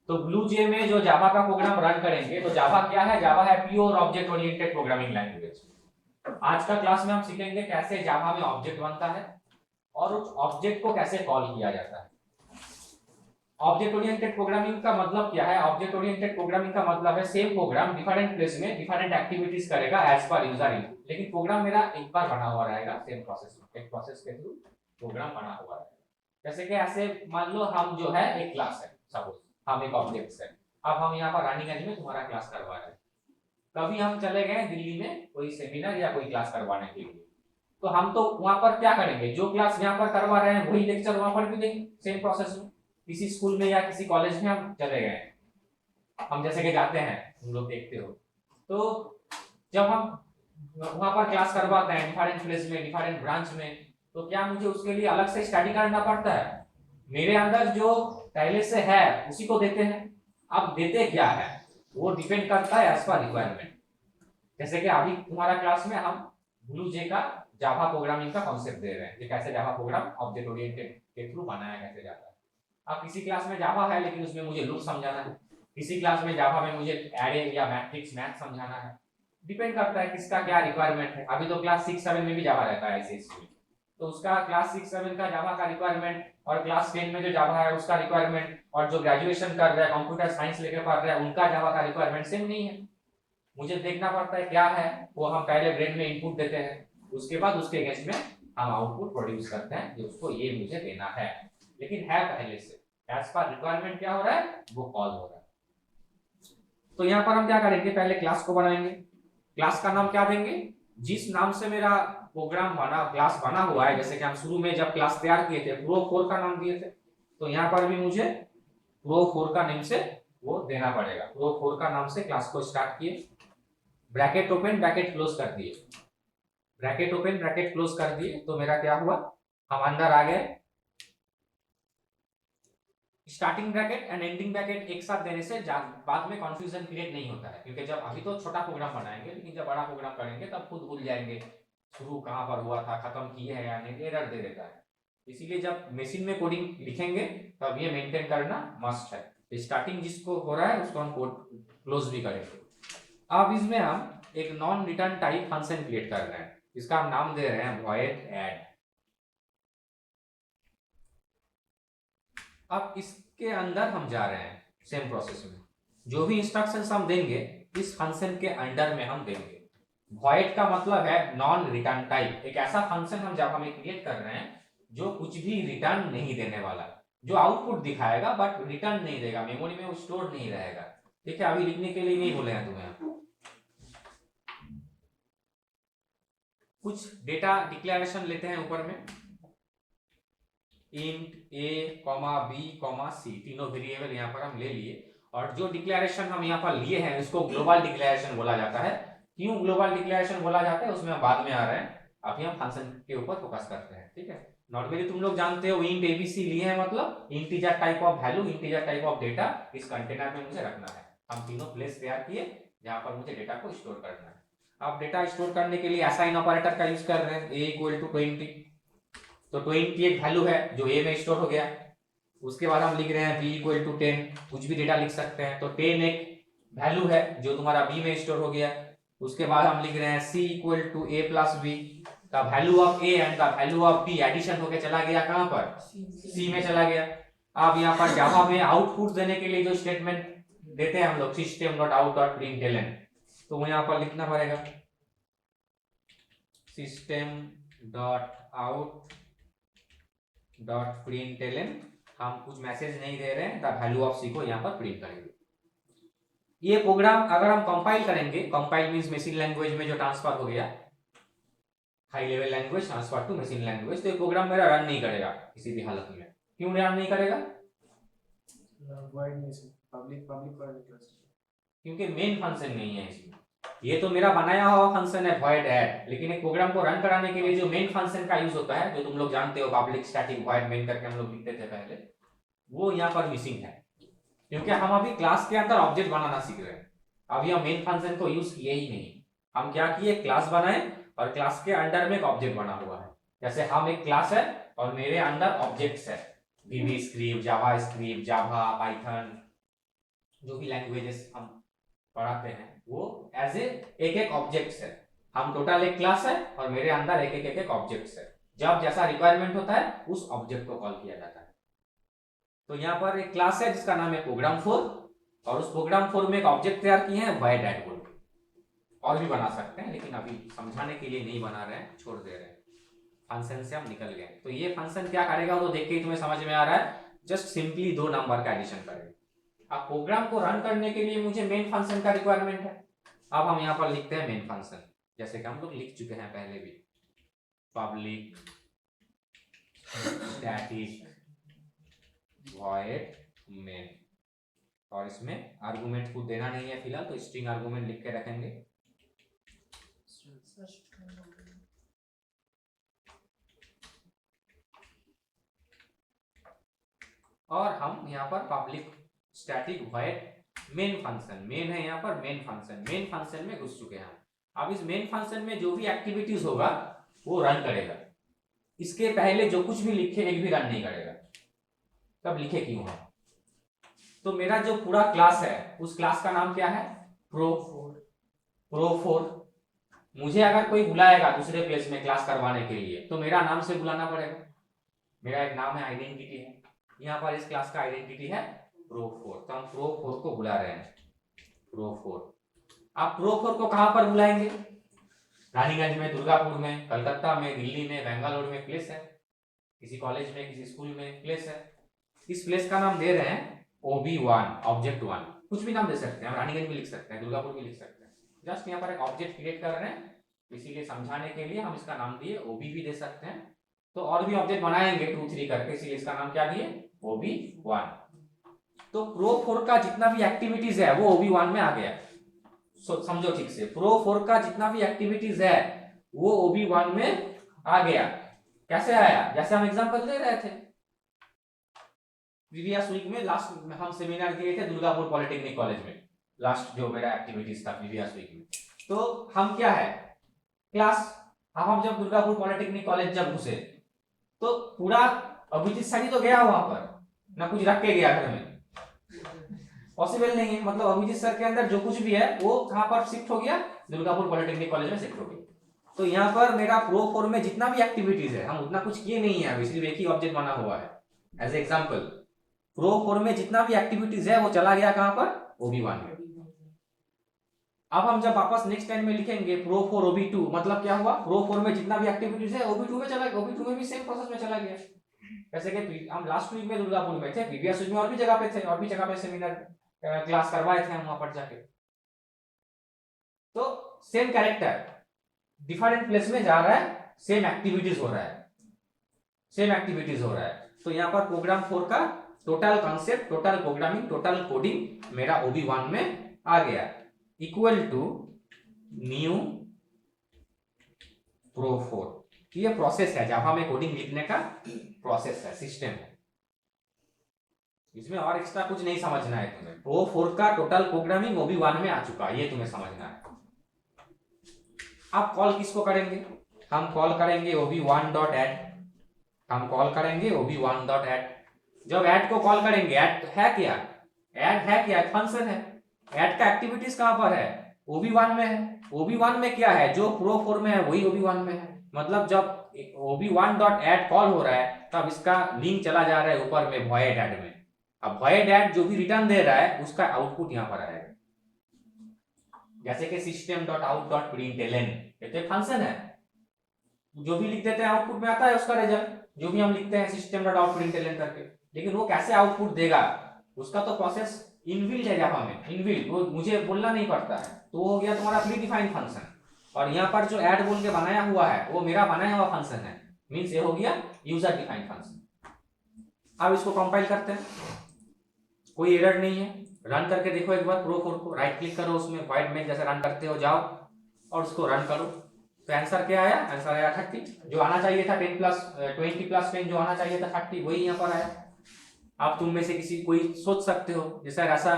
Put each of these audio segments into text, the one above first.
तो ब्लू जे में जो जावा का प्रोग्राम रन करेंगे, तो जावा क्या है, जावा है pure object oriented programming language. आज का क्लास में हम सीखेंगे कैसे जावा में ऑब्जेक्ट बनता है और उस ऑब्जेक्ट को कैसे कॉल किया जाता है। ऑब्जेक्ट ओरिएंटेड प्रोग्रामिंग का मतलब क्या है? ऑब्जेक्ट ओरिएंटेड प्रोग्रामिंग का मतलब है सेम प्रोग्राम डिफरेंट प्लेस में डिफरेंट एक्टिविटीज करेगा एज पर यूजर इनपुट, लेकिन प्रोग्राम मेरा एक बार बना हुआ रहेगा सेम प्रोसेस में, एक प्रोसेस के थ्रू प्रोग्राम बना हुआ रहेगा। जैसे कि ऐसे मान लो हम जो है एक क्लास है, सपोज हम एक ऑब्जेक्ट है, अब हम यहाँ पर रनिंग एज में तुम्हारा क्लास करवा रहे हैं। कभी हम चले गए दिल्ली में कोई सेमिनार या कोई क्लास करवाने के लिए, तो हम तो वहां पर क्या करेंगे, जो क्लास यहाँ पर करवा रहे हैं वही लेक्चर वहां पर भी देंगे सेम प्रोसेस में। किसी स्कूल में या किसी कॉलेज में हम चले गए, हम जैसे कि जाते हैं, तुम लोग देखते हो, तो जब हम वहां पर क्लास करवाते हैं डिफरेंट प्लेस में डिफरेंट ब्रांच में, तो क्या मुझे उसके लिए अलग से स्टडी करना पड़ता है? मेरे अंदर जो पहले से है उसी को देते हैं। अब देते क्या है वो डिपेंड करता है एज पर रिक्वायरमेंट। जैसे कि अभी तुम्हारा क्लास में हम ब्लू जे का जावा प्रोग्रामिंग का कॉन्सेप्ट दे रहे हैं कि कैसे जावा प्रोग्राम ऑब्जेक्ट ओरिएंटेड के थ्रू बनाया कैसे जाता है। अब किसी क्लास में जावा है लेकिन उसमें मुझे लूप समझाना है, किसी क्लास में जावा में मुझे एरे या मैट्रिक्स मैथ समझाना है। डिपेंड करता है किसका क्या रिक्वायरमेंट है। अभी तो क्लास 6-7 में भी जावा रहता है आईसीएसई में, तो उसका क्लास 6-7 का जावा का रिक्वायरमेंट और क्लास 10 में जो जावा है उसका रिक्वायरमेंट, और जो ग्रेजुएशन कर रहा है कंप्यूटर साइंस लेके पढ़ रहा है उनका जावा का रिक्वायरमेंट सेम नहीं है। मुझे देखना पड़ता है क्या है, वो हम पहले ब्रेन में इनपुट देते हैं, उसके बाद उसके अगेंस्ट में हम आउटपुट प्रोड्यूस करते हैं कि उसको ये मुझे देना है, लेकिन है पहले से एज पर रिक्वायरमेंट क्या हो रहा है वो कॉल हो रहा है। तो यहाँ पर हम क्या करेंगे, पहले क्लास को बनाएंगे। क्लास का नाम क्या देंगे? जिस नाम से मेरा प्रोग्राम बना क्लास बना हुआ है, जैसे कि हम शुरू में जब क्लास तैयार किए थे प्रो 4 का नाम दिए थे, तो यहाँ पर भी मुझे प्रो 4 का नेम से वो देना पड़ेगा। प्रो 4 का नाम से क्लास को स्टार्ट किए, ब्रैकेट ओपन ब्रैकेट क्लोज कर दिए, ब्रैकेट ओपन ब्रैकेट क्लोज कर दिए, तो मेरा क्या हुआ, हम अंदर आ गए। Starting bracket and ending bracket एक साथ देने से बाद में कंफ्यूजन क्रिएट नहीं होता है, क्योंकि जब अभी तो छोटा प्रोग्राम बनाएंगे लेकिन जब बड़ा प्रोग्राम करेंगे तब खुद भूल जाएंगे शुरू कहां पर हुआ था, खत्म किए है या नहीं, एरर दे देता है। इसीलिए जब मशीन में कोडिंग लिखेंगे तब ये मेंटेन करना मस्ट है। स्टार्टिंग जिसको हो रहा है उसको हम कोड क्लोज भी करेंगे। अब इसमें हम एक non return type function create कर रहे हैं, इसका हम नाम दे रहे हैं वॉइड ऐड। अब इसके अंदर हम जा रहे हैं सेम प्रोसेस में, जो भी इंस्ट्रक्शंस हम देंगे इस फंक्शन के अंडर में हम देंगे। वॉइड का मतलब है नॉन रिटर्न टाइप, एक ऐसा फंक्शन हम जावा में क्रिएट कर रहे हैं जो कुछ भी रिटर्न नहीं देने वाला, जो आउटपुट दिखाएगा बट रिटर्न नहीं देगा, मेमोरी में वो स्टोर नहीं रहेगा। ठीक है, अभी लिखने के लिए नहीं बोले हैं तुम्हें, कुछ डेटा डिक्लेरेशन लेते हैं ऊपर में, इंट a, b, c, तीनों वेरिएबल यहाँ पर हम ले लिए, और जो डिक्लेरेशन हम यहाँ पर लिए हैं उसको ग्लोबल डिक्लेरेशन बोला जाता है। क्यों ग्लोबल डिक्लेरेशन बोला जाता है उसमें हम बाद में आ रहे हैं, अभी हम फंक्शन के ऊपर फोकस करते हैं। ठीक है, नॉर्मली तुम लोग जानते हो इंट abc लिए हैं, मतलब integer type of value, integer type of data इस कंटेनर में मुझे रखना है। हम तीनों प्लेस तैयार किए जहां पर मुझे डेटा को स्टोर करना है। अब डेटा स्टोर करने के लिए असाइन ऑपरेटर का यूज कर रहे हैं, a = 20, तो 20 एक वैल्यू है जो a में स्टोर हो गया। उसके बाद हम लिख रहे हैं b = 10, कुछ भी डेटा लिख सकते हैं, तो 10 एक वैल्यू है जो तुम्हारा b में स्टोर हो गया। उसके बाद हम लिख रहे हैं c = a + b, the value of a and the value of b addition होके चला गया कहां पर, c में चला गया। अब यहाँ पर जावा में आउटपुट देने के लिए जो स्टेटमेंट देते हैं हम लोग system.out.println, तो यहाँ पर लिखना पड़ेगा system.out.println, हम कुछ मैसेज नहीं दे रहे हैं, द वैल्यू ऑफ c को यहाँ पर प्रिंट करेंगे। ये प्रोग्राम अगर हम कंपाइल करेंगे, कंपाइल मींस मशीन लैंग्वेज में जो ट्रांसफर हो गया, high level language transfer to machine language, तो ये प्रोग्राम मेरा रन नहीं करेगा किसी भी हालत में। क्यों रन नहीं करेगा? क्योंकि मेन फंक्शन नहीं है इसमें। ये तो मेरा बनाया हुआ फंक्शन है void add, लेकिन एक प्रोग्राम को रन कराने के लिए जो मेन फंक्शन का यूज होता है, जो तुम लोग जानते हो पब्लिक स्टैटिक void main करके हम लोग लिखते थे पहले, वो यहाँ पर मिसिंग है, क्योंकि हम अभी क्लास के अंदर ऑब्जेक्ट बनाना सीख रहे हैं। अभी हम मेन फंक्शन को यूज किए ही नहीं, हम क्या किए, क्लास बनाए और क्लास के अंडर में एक ऑब्जेक्ट बना हुआ है। जैसे हम एक क्लास है और मेरे अंदर ऑब्जेक्ट्स है, VB स्क्रिप्ट, जावा स्क्रिप्ट, जावा, पाइथन, जो भी लैंग्वेजेस हम पढ़ाते हैं वो एज ए एक एक ऑब्जेक्ट्स है। हम टोटल एक क्लास है और मेरे अंदर एक एक ऑब्जेक्ट्स है। जब जैसा रिक्वायरमेंट होता है उस ऑब्जेक्ट को कॉल किया जाता है। तो यहाँ पर एक क्लास है जिसका नाम है प्रोग्राम 4 और उस प्रोग्राम 4 में एक ऑब्जेक्ट तैयार किए हैं void add बोल के। और भी बना सकते हैं लेकिन अभी समझाने के लिए नहीं बना रहे हैं, छोड़ दे रहे हैं। फंक्शन से हम निकल गए। तो ये फंक्शन क्या करेगा तो देख के ही तुम्हें समझ में आ रहा है, जस्ट सिंपली दो नंबर का एडिशन करेगा। अब प्रोग्राम को रन करने के लिए मुझे मेन फंक्शन का रिक्वायरमेंट है। अब हम यहाँ पर लिखते हैं मेन फंक्शन, जैसे कि हम लोग लिख चुके हैं पहले भी, पब्लिक स्टैटिक वॉइड मेन। और इसमें आर्गुमेंट कुछ देना नहीं है फिलहाल, तो स्ट्रिंग आर्गुमेंट लिख के रखेंगे। और हम यहाँ पर public static void main function, main है यहाँ पर मेन फंक्शन में घुस चुके हैं। अब इस मेन फंक्शन में जो भी एक्टिविटीज होगा वो रन करेगा। इसके पहले जो कुछ भी लिखे एक भी रन नहीं करेगा। तब लिखे क्यों है? तो मेरा जो पूरा क्लास है उस क्लास का नाम क्या है? प्रो4। मुझे अगर कोई बुलाएगा दूसरे प्लेस में क्लास करवाने के लिए तो मेरा नाम से बुलाना पड़ेगा। मेरा एक नाम है, आइडेंटिटी है। यहाँ पर इस क्लास का आइडेंटिटी है प्रो4, तो हम प्रो4 को बुला रहे हैं प्रो4। आप प्रो4 को कहां पर बुलाएंगे? रानीगंज में, दुर्गापुर में, कलकत्ता में, दिल्ली में, बेंगलोर में प्लेस है, किसी कॉलेज में, किसी स्कूल में प्लेस है। इस प्लेस का नाम दे रहे हैं OB1, ऑब्जेक्ट 1। कुछ भी नाम दे सकते हैं, हम रानीगंज भी लिख सकते हैं, दुर्गापुर भी लिख सकते हैं। जस्ट यहाँ पर एक ऑब्जेक्ट क्रिएट कर रहे हैं, इसीलिए समझाने के लिए हम इसका नाम दिए OB भी दे सकते हैं। तो और भी ऑब्जेक्ट बनाएंगे 2 3 करके, इसीलिए इसका नाम क्या दिए? OB1। तो प्रो4 का जितना भी एक्टिविटीज है वो OB1 में आ गया। समझो ठीक से, प्रो4 का जितना भी एक्टिविटीज है वो OB1 में आ गया। कैसे आया? जैसे हम एग्जांपल दे रहे थे प्रीवियस वीक में, लास्ट में हम सेमिनार दिए थे दुर्गापुर पॉलिटेक्निक कॉलेज में। लास्ट जो मेरा एक्टिविटीज था प्रीवियस वीक में, तो हम क्या है क्लास। अब हम जब दुर्गापुर पॉलिटेक्निक कॉलेज जब घुसे तो पूरा अभिजीत सर ही तो गया वहां पर, ना कुछ रख के गया घर में, पॉसिबल नहीं है। मतलब अभिजीत सर के अंदर जो कुछ भी है वो कहां पर शिफ्ट हो गया? दुर्गापुर पॉलिटेक्निक कॉलेज में शिफ्ट हो गया। तो यहाँ पर मेरा प्रो4 में जितना भी एक्टिविटीज है हम उतना कुछ किए नहीं है, सिर्फ एक ही ऑब्जेक्ट बना हुआ है। एज एग्जांपल प्रो4 में जितना भी एक्टिविटीज है वो चला गया कहां पर? OB1 में। अब हम जब वापस नेक्स्ट टाइम में लिखेंगे प्रो4 OB2, मतलब क्या हुआ? प्रो4 में जितना भी एक्टिविटीज है OB2 में चला गया, OB2 में भी सेम प्रोसेस में चला गया। जैसे कि हम लास्ट वीक में दुर्गापुर में थे, प्रीवियस वीक में और भी जगह पे थे, और भी जगह पे सेमिनार क्लास करवाए थे हम वहां पर जाके। तो सेम कैरेक्टर डिफरेंट प्लेस में जा रहा है, सेम एक्टिविटीज हो रहा है, तो यहाँ पर प्रोग्राम 4 का total concept, total programming, total coding मेरा OB1 में आ गया, इक्वल टू न्यू प्रो4। ये प्रोसेस है, जावा में कोडिंग लिखने का प्रोसेस है, सिस्टम है। इसमें और एक्स्ट्रा कुछ नहीं समझना है तुम्हें। प्रो4 का टोटल प्रोग्रामिंग OB1 में आ चुका है, ये तुम्हें समझना है। अब कॉल किसको करेंगे? हम कॉल करेंगे OB1.add। हम कॉल करेंगे OB1.add। जब ऐड को कॉल करेंगे, ऐड है क्या? ऐड है क्या? फंक्शन है। ऐड का एक्टिविटीज कहां पर है? OB1 में है। OB1 में क्या है? जो प्रो4 में है वही OB1 में है। मतलब जब OB1.add कॉल हो रहा है तब इसका लिंक चला जा रहा है ऊपर में void add में। अब void add जो भी रिटर्न दे रहा है उसका आउटपुट यहां पर आएगा, जैसे कि system.out.println, ये तो एक फंक्शन है। जो भी लिख देते हैं आउटपुट में आता है उसका रिजल्ट, जो भी हम लिखते हैं system.out.println करके। लेकिन वो कैसे आउटपुट देगा उसका तो प्रोसेस इनबिल्ट है जावा में, इनबिल्ट, वो मुझे बोलना नहीं पड़ता है। तो वो हो गया तुम्हारा प्री डिफाइंड फंक्शन। और यहाँ पर जो ऐड बोल के बनाया हुआ है वो मेरा बनाया हुआ फंक्शन है, मींस ये हो गया यूजर डिफाइंड फंक्शन। अब इसको कंपाइल करते हैं, कोई एरर नहीं है। रन करके देखो एक बार प्रो4 को, राइट क्लिक करो उसमें, void main जैसे रन करते हो जाओ और उसको रन करो। तो आंसर क्या आया? आंसर आया 30। जो आना चाहिए था 10 प्लस 20 प्लस 10 जो आना चाहिए था 30, वही यहाँ पर आया। आप तुम में से किसी कोई सोच सकते हो जैसा ऐसा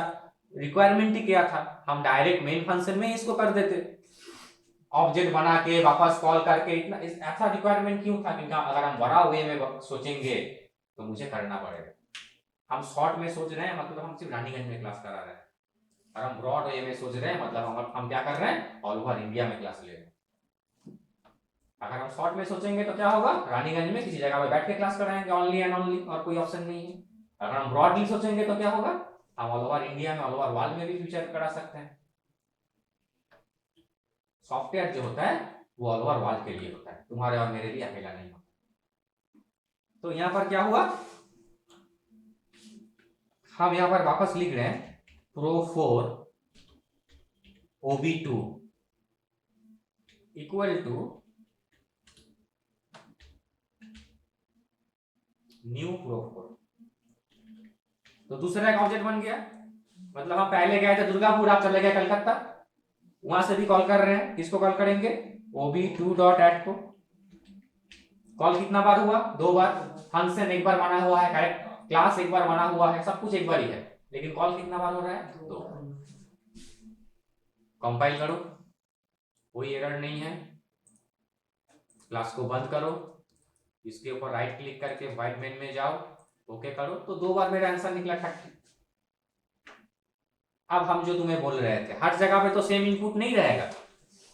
रिक्वायरमेंट ही क्या था, हम डायरेक्ट मेन फंक्शन में इसको कर देते, ऑब्जेक्ट बना के वापस कॉल करके। इतना ऐसा रिक्वायरमेंट क्यों था? क्योंकि अगर हम बड़ा वे में सोचेंगे तो मुझे करना पड़ेगा। हम शॉर्ट में सोच रहे हैं, मतलब हम सिर्फ रानीगंज में क्लास करा रहे हैं, और हम ब्रॉड वे में सोच रहे हैं, मतलब हम क्या कर रहे हैं, ऑल ओवर इंडिया में क्लास ले रहे हैं। अगर हम शॉर्ट में सोचेंगे तो क्या होगा, रानीगंज में किसी जगह पे बैठ के क्लास कराएंगे, ओनली एंड ओनली, और कोई ऑप्शन नहीं है। अगर हम ब्रॉडली सोचेंगे तो क्या होगा, हम ऑल ओवर इंडिया में, ऑल ओवर वर्ल्ड में भी फ्यूचर करा सकते हैं। सॉफ्टवेयर जो होता है वो ऑल ओवर वर्ल्ड के लिए होता है, तुम्हारे और मेरे लिए अकेला नहीं होता। तो यहां पर क्या हुआ, हम यहां पर वापस लिख रहे हैं pro 4 OB2 equal to new pro 4। तो दूसरा एक ऑब्जेक्ट बन गया, मतलब हम पहले गए थे दुर्गापुर, आप चले गए कलकत्ता, वहां से भी कॉल कर रहे हैं, किसको कॉल करेंगे, OB2.add को। कॉल कितना बार हुआ, 2 बार। फंक्शन एक बार बना हुआ है, करेक्ट, क्लास एक बार बना हुआ है, सब कुछ एक बार ही है, लेकिन कॉल कितना बार हो रहा है, 2। कंपाइल करो, कोई एरर नहीं है, क्लास को बंद करो, इसके ऊपर राइट क्लिक करके वाइट मेन में जाओ, ओके करो, तो 2 बार मेरा आंसर निकला 30। अब हम जो तुम्हें बोल रहे थे, हर जगह पे तो सेम इनपुट नहीं रहेगा,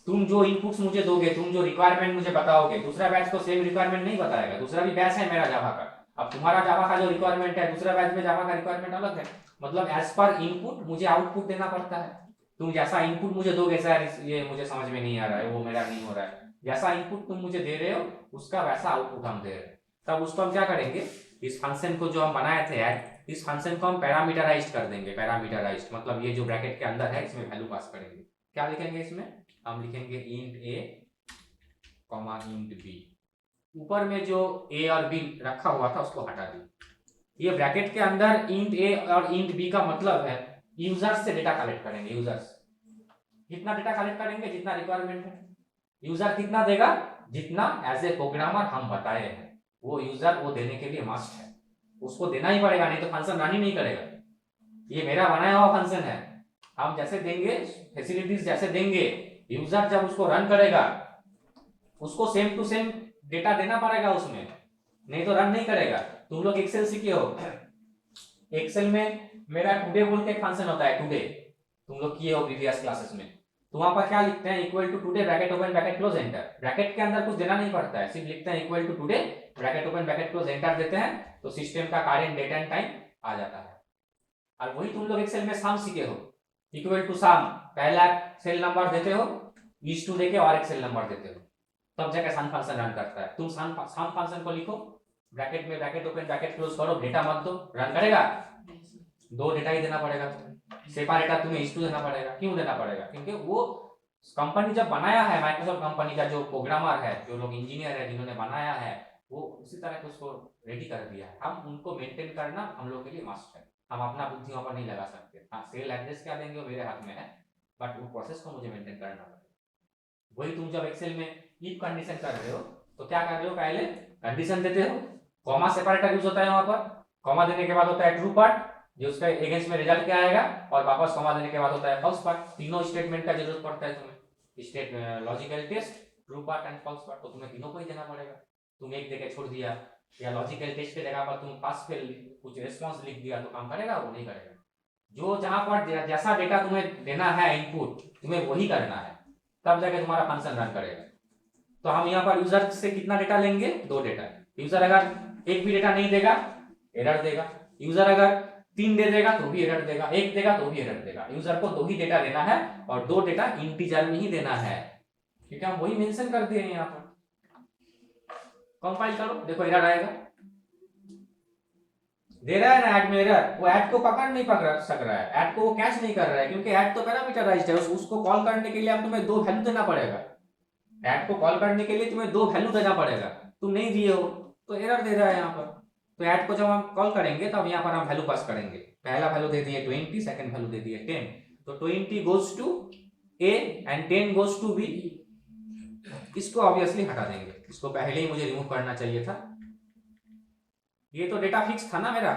तुम जो इनपुट्स मुझे दोगे, तुम जो रिक्वायरमेंट मुझे बताओगे, दूसरा बैच को सेम रिक्वायरमेंट नहीं बताएगा, दूसरा भी बैच है मेरा जावा का। अब तुम्हारा जावा का जो रिक्वायरमेंट है, दूसरा बैच में जावा का रिक्वायरमेंट अलग है, मतलब एज पर इनपुट मुझे आउटपुट देना पड़ता है। तुम जैसा इनपुट मुझे दोगे, सर ये मुझे समझ में नहीं आ रहा है, वो मेरा नहीं हो रहा है, जैसा इनपुट तुम मुझे दे रहे हो उसका वैसा आउटपुट हम दे रहे हैं। तब उसको हम क्या करेंगे, इस फंक्शन को जो हम बनाए थे ऐड, इस फंक्शन को हम पैरामीटराइज्ड कर देंगे। पैरामीटराइज्ड मतलब ये जो ब्रैकेट के अंदर है इसमें वैल्यू पास करेंगे। क्या लिखेंगे इसमें, हम लिखेंगे int a comma int b। ऊपर में जो a और b रखा हुआ था उसको हटा दिए। ये ब्रैकेट के अंदर int a और int b का मतलब है यूजर्स से डेटा कलेक्ट करेंगे। यूजर्स कितना डेटा कलेक्ट करेंगे, जितना रिक्वायरमेंट है। यूजर कितना देगा, जितना एज ए प्रोग्रामर हम बताए हैं, वो यूजर वो देने के लिए मस्ट है, उसको देना ही पड़ेगा, नहीं तो फंक्शन रन ही नहीं करेगा। ये मेरा बनाया हुआ फंक्शन है, हम जैसे देंगे फैसिलिटीज, जैसे देंगे, यूजर जब उसको रन करेगा उसको सेम टू सेम डेटा देना पड़ेगा उसमें, नहीं तो रन नहीं करेगा। तुम लोग एक्सेल सीखे हो, एक्सेल में मेरा टुडे बोल के एक फंक्शन होता है, टुडे, तुम लोग किए हो प्रीवियस क्लासेस में। तो वहां पर क्या लिखते हैं, equal to today bracket open bracket close enter. Bracket के अंदर कुछ देना नहीं पड़ता है, सिर्फ लिखते हैं equal to today bracket open bracket close enter देते हैं, तो सिस्टम का करेंट डेट एंड टाइम आ जाता है। और वही तुम लोग एक्सेल में सम सीखे हो, इक्वल टू सम, पहला सेल नंबर देते हो, इज टू देके और एक सेल नंबर देते हो, तब जाकर सम फंक्शन रन करता है। तुम सम फंक्शन को लिखो, ब्रैकेट में ब्रैकेट ओपन ब्रैकेट क्लोज करो, डेटा मत दो, रन करेगा, 2 डेटा ही देना पड़ेगा, सेपरेटर तुम्हें इस टू देना पड़ेगा। क्यों देना पड़ेगा, क्योंकि वो कंपनी जब बनाया है, माइक्रोसॉफ्ट कंपनी का जो प्रोग्रामर है, जो लोग इंजीनियर है जिन्होंने बनाया है, वो उसी तरह से उसको रेडी कर दिया है। हम उनको मेंटेन करना हम लोग के लिए मस्ट है, हम अपना बुद्धि वहां पर नहीं लगा सकते। हाँ, सेल एड्रेस क्या देंगे वो मेरे हाथ में है, बट वो प्रोसेस को मुझे मेंटेन करना पड़ेगा। वही तुम जब एक्सेल में इफ कंडीशन कर रहे हो तो क्या कर रहे हो, पहले कंडीशन देते हो, कॉमा सेपरेटर यूज होता है वहां पर, कॉमा देने के बाद होता है ट्रू पार्ट, जो उसका अगेंस्ट में रिजल्ट क्या आएगा, और वापस कॉमा देने के बाद होता है फॉल्स पार्ट। तीनों स्टेटमेंट का जरूरत पड़ता है तुम्हें, state logical test, true part and false part, तो तुम्हें तीनों को ही देना पड़ेगा। तुम एक देके छोड़ दिया, या लॉजिकल टेस्ट के जगह पर तुम पास फेल कुछ रिस्पांस लिख दिया, तो काम करेगा, वो नहीं करेगा। जो जहां पर जैसा डेटा तुम्हें देना है इनपुट, तुम्हें वही करना है, तब जाके तुम्हारा फंक्शन रन करेगा। तो हम यहाँ पर यूजर से कितना डेटा लेंगे, 2 डेटा। यूजर अगर एक भी डेटा नहीं देगा एरर देगा, यूजर अगर 3 दे देगा तो भी एरर देगा, 1 देगा तो भी एरर देगा। यूजर को 2 ही डेटा देना है, और 2 डेटा इंटीजर में ही देना है, क्योंकि हम वही मेंशन कर दिए हैं यहाँ पर। कंपाइल करो, देखो एरर आएगा, दे रहा है ना ऐड में एरर, वो ऐड को पकड़ नहीं पकड़ सक रहा है, ऐड को वो कैच नहीं कर रहा है, क्योंकि ऐड तो पैरामीटराइज्ड है। उसको कॉल करने के लिए अब तुम्हें 2 वैल्यू देना पड़ेगा, ऐड को कॉल करने के लिए तुम्हें 2 वैल्यू देना पड़ेगा, तुम नहीं दिए हो तो एरर दे रहा है यहाँ पर। तो ऐड को जब हम कॉल करेंगे तब यहाँ पर हम वैल्यू पास करेंगे, पहला वैल्यू दे दिए 20, सेकंड वैल्यू दे दिए 10, तो 20 goes to A and 10 goes to B. इसको ऑब्वियसली हटा देंगे, इसको पहले ही मुझे रिमूव करना चाहिए था। ये तो डेटा फिक्स था ना मेरा,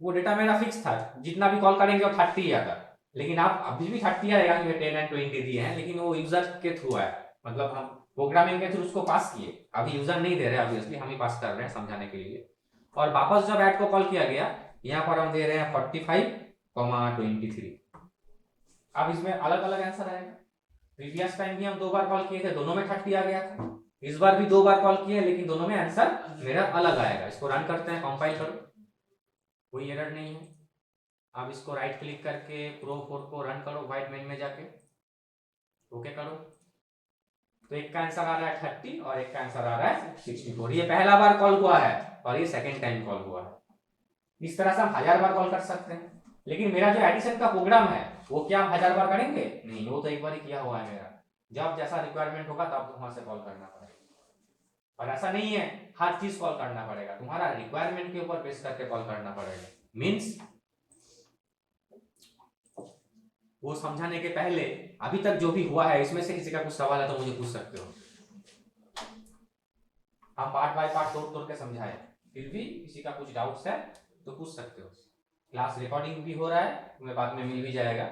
वो डेटा मेरा फिक्स था, जितना भी कॉल करेंगे वो 30 आता, लेकिन आप अभी भी 30 आएगा, क्योंकि 10 एंड 20 दिए हैं, लेकिन वो यूजर के थ्रू है, मतलब हम प्रोग्रामिंग के थ्रू उसको पास किए, अभी यूजर नहीं दे रहे, ऑब्वियसली हम ही पास कर रहे हैं समझाने के लिए। और वापस जब ऐड को कॉल किया गया, यहाँ पर हम दे रहे हैं 45, 23। अब इसमें अलग अलग आंसर आएगा। प्रीवियस टाइम भी हम 2 बार कॉल किए थे, दोनों में 30 आ गया था। इस बार भी 2 बार कॉल किए लेकिन दोनों में आंसर मेरा अलग आएगा। इसको रन करते हैं, कंपाइल करो, कोई एरर नहीं है। अब इसको राइट क्लिक करके प्रो 4 को रन करो वाइट मेन में जाके, ओके करो। तो एक का आंसर आ रहा है 30 और एक का आंसर आ रहा है 64। ये पहला बार कॉल हुआ है और ये सेकेंड टाइम कॉल हुआ है। इस तरह से हम 1000 बार कॉल कर सकते हैं। लेकिन मेरा जो एडिशन का प्रोग्राम है वो क्या हम 1000 बार करेंगे? नहीं, वो तो एक बार ही किया हुआ है मेरा। जब जैसा रिक्वायरमेंट होगा तब वहां से कॉल करना पड़ेगा। और ऐसा नहीं है हर चीज कॉल करना पड़ेगा, तुम्हारा रिक्वायरमेंट के ऊपर बेस करके कॉल करना पड़ेगा। मीन्स वो समझाने के पहले अभी तक जो भी हुआ है इसमें से किसी का कुछ सवाल है तो मुझे पूछ सकते हो। हम पार्ट बाय पार्ट तोड़ तोड़ के समझाए, फिर भी किसी का कुछ डाउट्स है तो पूछ सकते हो। क्लास रिकॉर्डिंग भी हो रहा है, तुम्हें बाद में मिल भी जाएगा,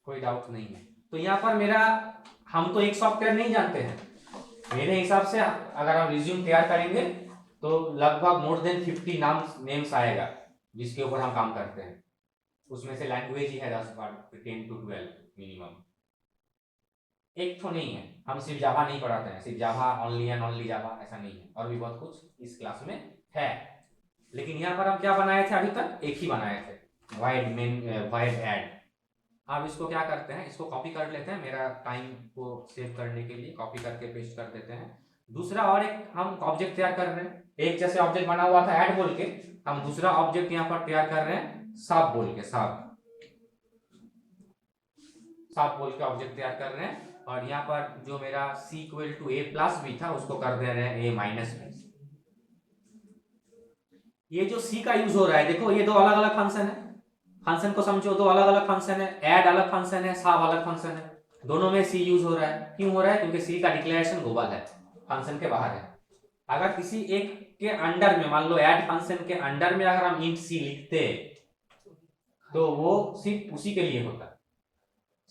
कोई डाउट नहीं है। तो यहाँ पर मेरा, हम तो एक सॉफ्टवेयर नहीं जानते हैं। मेरे हिसाब से अगर हम रिज्यूम तैयार करेंगे तो लगभग मोर देन 50 नेम्स आएगा जिसके ऊपर हम काम करते हैं। उसमें से लैंग्वेज ही है 10 10 to 12 मिनिमम। एक तो नहीं है, हम सिर्फ जावा नहीं पढ़ाते हैं, सिर्फ जावा ओनली एंड ओनली जावा ऐसा नहीं है, और भी बहुत कुछ इस क्लास में है। लेकिन यहाँ पर हम क्या बनाए थे अभी तक? एक ही बनाए थे, void main void add। अब इसको क्या करते हैं, इसको कॉपी कर लेते हैं, मेरा टाइम को सेव करने के लिए कॉपी करके पेस्ट कर देते हैं। दूसरा और एक हम ऑब्जेक्ट तैयार कर रहे हैं। एक जैसे ऑब्जेक्ट बना हुआ था ऐड बोल के, हम दूसरा ऑब्जेक्ट यहाँ पर तैयार कर रहे हैं साब बोल के, साब बोल के ऑब्जेक्ट तैयार कर रहे हैं। और यहाँ पर जो मेरा c equal to a plus b था उसको कर दे रहे हैं a माइनस b। ये जो c का यूज हो रहा है, देखो ये दो अलग अलग फंक्शन है। फंक्शन को समझो, दो अलग अलग फंक्शन है, ऐड अलग फंक्शन है, सब अलग फंक्शन है। दोनों में c यूज हो रहा है। क्यों हो रहा है? क्योंकि c का डिक्लेरेशन ग्लोबल है, फंक्शन के बाहर है। अगर किसी एक के अंडर में, मान लो ऐड फंक्शन के अंडर में अगर हम int c लिखते तो वो सिर्फ उसी के लिए होता,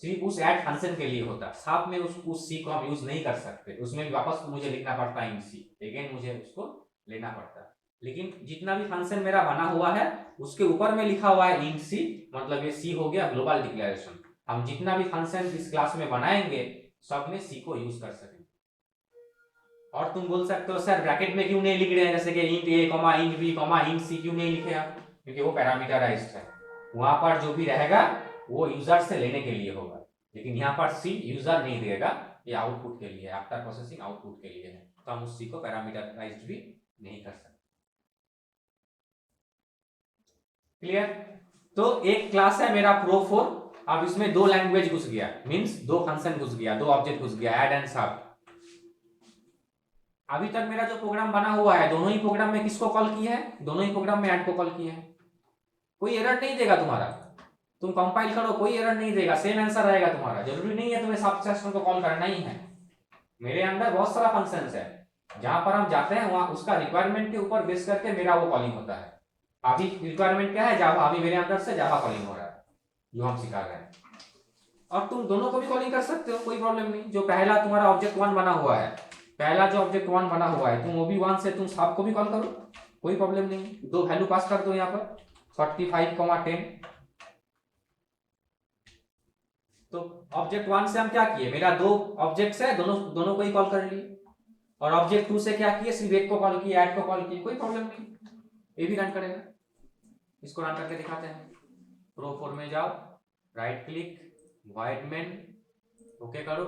सिर्फ उस ऐड फंक्शन के लिए होता। साथ में उस c को हम यूज नहीं कर सकते, उसमें भी वापस मुझे लिखना पड़ता है int c, अगेन मुझे उसको लेना पड़ता है। लेकिन जितना भी फंक्शन मेरा बना हुआ है उसके ऊपर में लिखा हुआ है int c, मतलब ये c हो गया ग्लोबल डिक्लेरेशन। हम जितना भी फंक्शन इस क्लास में बनाएंगे सब में c को यूज कर सकेंगे। और तुम बोल सकते हो सर ब्रैकेट में क्यों नहीं लिख रहे हैं, जैसे कि int a, int b, int c क्यों नहीं लिखे आप? क्योंकि वो पैरामीटराइज्ड है, वहां पर जो भी रहेगा वो यूजर से लेने के लिए होगा। लेकिन यहाँ पर c यूजर नहीं देगा, ये आउटपुट के लिए, आफ्टर प्रोसेसिंग आउटपुट के लिए है, तो हम उस c को पैरामीटराइज्ड भी नहीं कर सकते। क्लियर? तो एक क्लास है मेरा प्रो 4, अब इसमें दो लैंग्वेज घुस गया, मींस दो फंक्शन घुस गया, दो ऑब्जेक्ट घुस गया, ऐड एंड सब। अभी तक मेरा जो प्रोग्राम बना हुआ है दोनों ही प्रोग्राम में किसको कॉल किया है? दोनों ही प्रोग्राम में ऐड को कॉल किया है। कोई एरर नहीं देगा तुम्हारा, तुम कंपाइल करो कोई एरर नहीं देगा, सेम आंसर रहेगा तुम्हारा। जरूरी नहीं है तुम्हें सब सेक्शन को कॉल करना ही है। मेरे अंदर बहुत सारा फंक्शंस है, जहां पर हम जाते हैं वहां उसका रिक्वायरमेंट के ऊपर बेस करके मेरा वो कॉलिंग होता है। अभी रिक्वायरमेंट क्या है? जावा। अभी मेरे अंदर से जावा कॉलिंग हो रहा है जो हम सिखा रहे हैं, और तुम दोनों को भी कॉलिंग कर सकते हो, कोई प्रॉब्लम नहीं। जो पहला तुम्हारा ऑब्जेक्ट 1 बना हुआ है, पहला जो ऑब्जेक्ट 1 बना हुआ है, तुम वो भी 1 से तुम सब को भी कॉल करो, कोई प्रॉब्लम नहीं। दो वैल्यू पास कर दो यहाँ पर 45, 10। तो ऑब्जेक्ट 1 से हम क्या किए, मेरा दो ऑब्जेक्ट्स है, दोनों को ही कॉल कर लिए। और ऑब्जेक्ट 2 से क्या किए, सिर्फ एक को कॉल किया, ऐड को कॉल किया, कोई प्रॉब्लम नहीं, ये भी रन करेगा। इसको रन करके दिखाते हैं। प्रो 4 में जाओ, right click, void main, okay करो।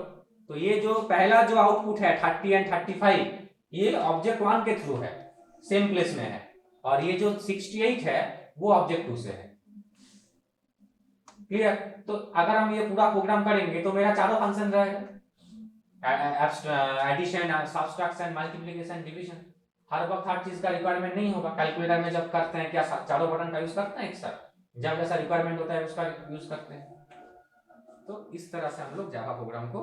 तो ये जो पहला जो आउटपुट है 30 एंड 35, ये ऑब्जेक्ट 1 के थ्रू है, सेम प्लेस में है। और ये जो 68 है वो ऑब्जेक्ट 2 से है। क्लियर? तो अगर हम ये पूरा प्रोग्राम करेंगे तो मेरा चारों फंक्शन रहेगा, एडिशन, सब्ट्रैक्शन, मल्टीप्लिकेशन, डिवीजन। हर वक्त हर चीज का रिक्वायरमेंट नहीं होगा। कैलकुलेटर में जब करते हैं क्या चारों बटन का यूज करते हैं एक साथ? जब जैसा रिक्वायरमेंट होता है उसका यूज करते हैं। तो इस तरह से हम लोग जावा प्रोग्राम को,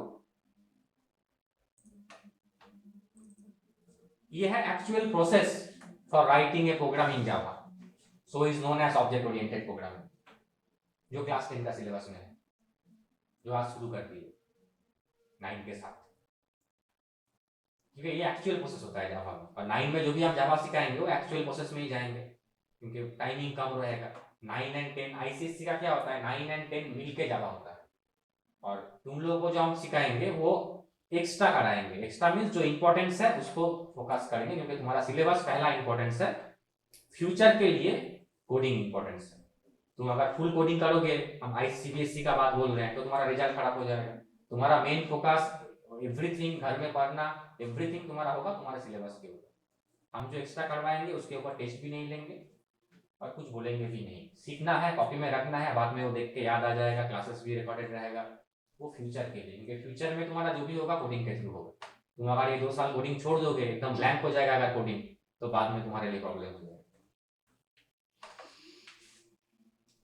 ये है actual process for writing a program in Java, so is known as object oriented programming, जो क्लास 10 का सिलेबस में है, जो आज शुरू कर दिए 9 के साथ। क्योंकि ये एक्चुअल प्रोसेस होता है जावा में, और 9 में जो भी हम जावा सिखाएंगे वो एक्चुअल प्रोसेस में ही जाएंगे। क्योंकि टाइमिंग कम रहेगा। 9 एंड 10 आईसीएससी का क्या होता है, 9 एंड 10 मिलके ज़्यादा होता है, और तुम लोगों को जो हम सिखाएंगे वो एक्स्ट्रा कराएंगे। एक्स्ट्रा मीन्स जो इंपॉर्टेंस है उसको फोकस करेंगे, क्योंकि तुम्हारा सिलेबस पहला इंपॉर्टेंस है, फ्यूचर के लिए कोडिंग इंपॉर्टेंस है। तुम अगर फुल कोडिंग करोगे, हम आईसीबीएसई का बात बोल रहे हैं, तो तुम्हारा रिजल्ट खराब हो जाएगा। तुम्हारा मेन फोकस एवरीथिंग घर में पढ़ना, एवरीथिंग तुम्हारा होगा तुम्हारे सिलेबस के ऊपर। हम जो एक्स्ट्रा करवाएंगे उसके ऊपर टेस्ट भी नहीं लेंगे और कुछ बोलेंगे भी नहीं। सीखना है, कॉपी में रखना है, बाद में वो देख के याद आ जाएगा, क्लासेस भी रिकॉर्डेड रहेगा, वो फ्यूचर के लिए। क्योंकि फ्यूचर में तुम्हारा जो भी होगा कोडिंग के थ्रू होगा। तुम अगर ये 2 साल कोडिंग छोड़ दोगे, एकदम ब्लैंक हो जाएगा अगर कोडिंग, तो बाद में तुम्हारे लिए प्रॉब्लम हो जाएगा।